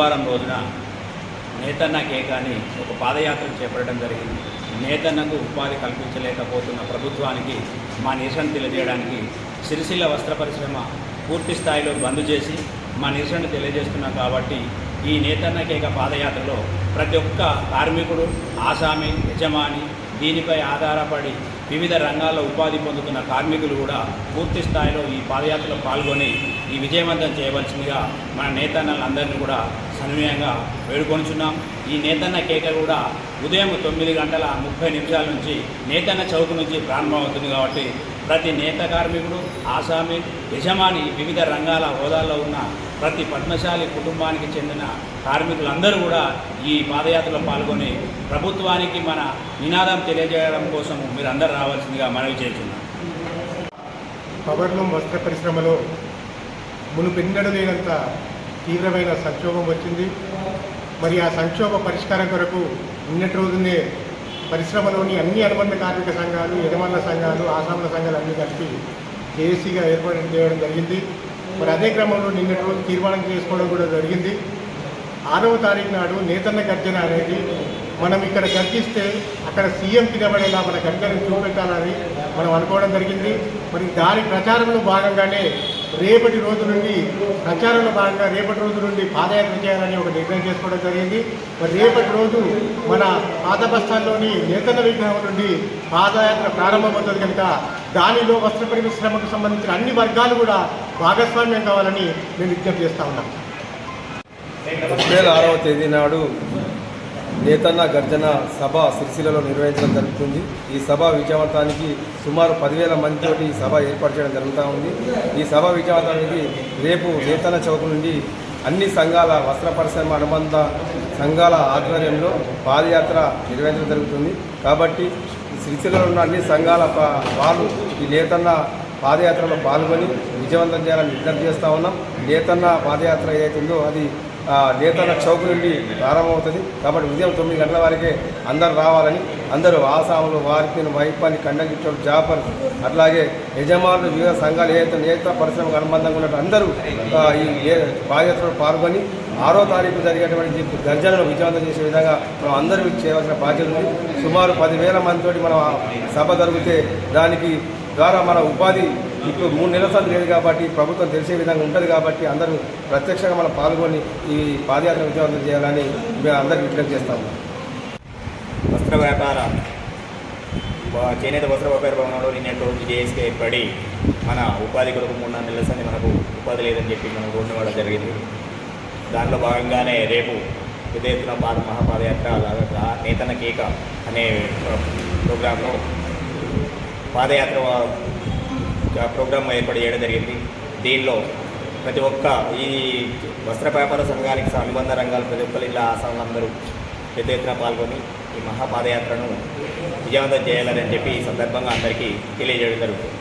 గురువారం రోజున నేతన్న కేక్ అని ఒక పాదయాత్ర చేపట్టడం జరిగింది. నేతన్నకు ఉపాధి కల్పించలేకపోతున్న ప్రభుత్వానికి మా నిరసన తెలియజేయడానికి సిరిసిల్ల వస్త్ర పరిశ్రమ పూర్తి స్థాయిలో బంద్ చేసి మా నిరసన తెలియజేస్తున్నాం. కాబట్టి ఈ నేతన్న కేక పాదయాత్రలో ప్రతి ఒక్క కార్మికుడు, ఆసామి, యజమాని, దీనిపై ఆధారపడి వివిధ రంగాల్లో ఉపాధి పొందుతున్న కార్మికులు కూడా పూర్తి స్థాయిలో ఈ పాదయాత్రలో పాల్గొని ఈ విజయవంతం చేయవలసిందిగా మన నేతన్నలందరినీ కూడా సన్వయంగా వేడుకొనిచున్నాం. ఈ నేతన్న కేక కూడా ఉదయం 9:30 నుంచి నేతన్న చౌక్ నుంచి ప్రారంభమవుతుంది. కాబట్టి ప్రతి నేత కార్మికుడు, ఆసామి, యజమాని, వివిధ రంగాల హోదాల్లో ఉన్న ప్రతి పద్మశాలి కుటుంబానికి చెందిన కార్మికులందరూ కూడా ఈ పాదయాత్రలో పాల్గొని ప్రభుత్వానికి మన నినాదం తెలియజేయడం కోసం మీరు అందరూ రావాల్సిందిగా మనవి చేస్తున్నాం. పవర్లూమ్ వస్త్ర పరిశ్రమలో మునుపెన్నడూ లేనంత తీవ్రమైన సంక్షోభం వచ్చింది. మరి ఆ సంక్షోభ పరిష్కారం కొరకు నిన్నటి రోజునే పరిశ్రమలోని అన్ని అనుబంధ కార్మిక సంఘాలు, యజమానుల సంఘాలు, ఆసాముల సంఘాలు అన్నీ కలిపి జేఏసీగా ఏర్పాటు చేయడం జరిగింది. మరి అదే క్రమంలో నిన్నటి రోజు తీర్మానం చేసుకోవడం కూడా జరిగింది. 6వ తారీఖు నాడు నేతన్న గర్జన అనేది మనం ఇక్కడ గర్జిస్తే అక్కడ సీఎం తినబడేలా మన గర్జనను చూపెట్టాలని మనం అనుకోవడం జరిగింది. మరి దాని ప్రచారంలో భాగంగానే రేపటి రోజు నుండి పాదయాత్ర చేయాలని ఒక నిర్ణయం చేసుకోవడం జరిగింది. మరి రేపటి రోజు మన పాత బస్టాండ్లోని నేతన్న విగ్రహం నుండి పాదయాత్ర ప్రారంభమవుతుంది కనుక దానిలో వస్త్ర పరిశ్రమకు సంబంధించిన అన్ని వర్గాలు కూడా భాగస్వామ్యం కావాలని మేము విజ్ఞప్తి చేస్తూ ఉన్నాం. ఏప్రిల్ 6వ తేదీ నాడు నేతన్న గర్జన సభ సిరిసిల్లలో నిర్వహించడం జరుగుతుంది. ఈ సభ విజయవంతానికి సుమారు 10,000 మందితోటి ఈ సభ ఏర్పాటు చేయడం జరుగుతూ ఉంది. ఈ సభ విజయవంతానికి రేపు నేతన్న చౌక్ నుండి అన్ని సంఘాల, వస్త్ర పరిశ్రమ అనుబంధ సంఘాల ఆధ్వర్యంలో పాదయాత్ర నిర్వహించడం జరుగుతుంది. కాబట్టి సిరిసిల్లలో ఉన్న అన్ని సంఘాల వాళ్ళు ఈ నేతన్న పాదయాత్రలో పాల్గొని విజయవంతం చేయాలని విజ్ఞప్తి చేస్తూ ఉన్నాం. నేతన్న పాదయాత్ర ఏదైతుందో అది నేతన్న చౌక్ నుండి ప్రారంభమవుతుంది. కాబట్టి ఉదయం 9 గంటల వరకే అందరూ రావాలని, అందరూ ఆసాములు, వారిపిన్, వైపాని, కండగిట్టోడు, జాపర్, అట్లాగే యజమానులు, వివిధ సంఘాలు ఏదైతే నేత పరిశ్రమకు అనుబంధంగా ఉన్నట్టు అందరూ ఈ పాదయాత్రలో పాల్గొని 6వ తారీఖు జరిగేటువంటి గర్జనను విజయవంతం చేసే విధంగా మనం అందరూ చేయవలసిన బాధ్యత ఉంది. సుమారు 10,000 మందితోటి మనం సభ జరిగితే దానికి ద్వారా మన ఉపాధి ఇప్పుడు 3 నెలల సార్లు లేదు కాబట్టి ప్రభుత్వం తెలిసే విధంగా ఉంటుంది. కాబట్టి అందరూ ప్రత్యక్షంగా మనం పాల్గొని ఈ పాదయాత్ర విజయవంతం చేయాలని మేము అందరికీ విజ్ఞప్తి చేస్తాము. వస్త్ర వ్యాపార చేనేత వస్త్ర వ్యాపార భవనంలో నిన్నటి రోజు జేఏసీ ఏర్పడి మన ఉపాధి కొరకు 3 నెలల సార్లు మనకు ఉపాధి లేదని చెప్పి మనం రోడ్డు ఇవ్వడం జరిగింది. దానిలో భాగంగానే రేపు పెద్ద ఎత్తున మహాపాదయాత్ర అలాగా నేతన్న కేక అనే ప్రోగ్రాంలో పాదయాత్ర ప్రోగ్రాం ఏర్పాటు చేయడం జరిగింది. దీనిలో ప్రతి ఒక్క ఈ వస్త్ర వ్యాపార సంఘానికి అనుబంధ రంగాలు ప్రతి ఒక్కరు ఇలా ఆసాములందరూ పెద్ద ఎత్తున పాల్గొని ఈ మహాపాదయాత్రను విజయవంతం చేయాలని చెప్పి ఈ సందర్భంగా అందరికీ తెలియజేయడం జరుగుతుంది.